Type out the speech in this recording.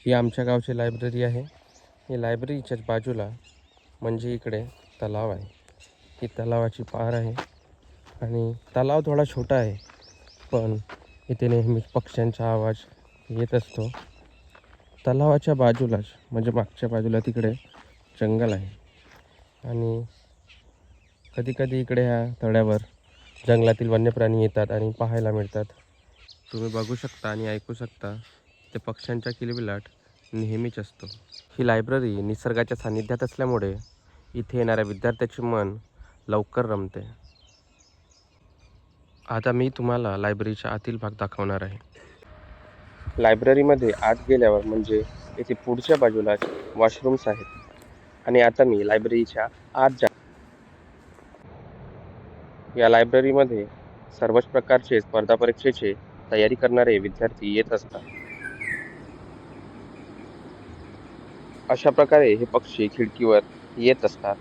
ही आमच्या गावची लायब्ररी आहे. ही लायब्ररीच्याच बाजूला म्हणजे इकडे तलाव आहे. ही तलावाची पार आहे आणि तलाव थोडा छोटा आहे, पण इथे नेहमीच पक्ष्यांचा आवाज येत असतो. तलावाच्या बाजूलाच म्हणजे मागच्या बाजूला तिकडे जंगल आहे आणि कधीकधी इकडे ह्या तळ्यावर जंगलातील वन्य प्राणी येतात आणि पाहायला मिळतात. तुम्ही बघू शकता आणि ऐकू शकता ते पक्ष्यांचा किलबिलाट नेहमीच असतो. ही लायब्ररी निसर्गाच्या सानिध्यात असल्यामुळे इथे येणाऱ्या विद्यार्थ्याचे मन लवकर रमते. आता मी तुम्हाला लायब्ररीच्या आतील भाग दाखवणार आहे. लायब्ररीमध्ये आत गेल्यावर म्हणजे येथे पुढच्या बाजूलाच वॉशरूम्स आहेत आणि आता मी लायब्ररीच्या आत या लायब्ररीमध्ये सर्वच प्रकारचे स्पर्धा परीक्षेचे तयारी करणारे विद्यार्थी येत असतात. अशा प्रकारे हे पक्षी खिडकीवर येत असतात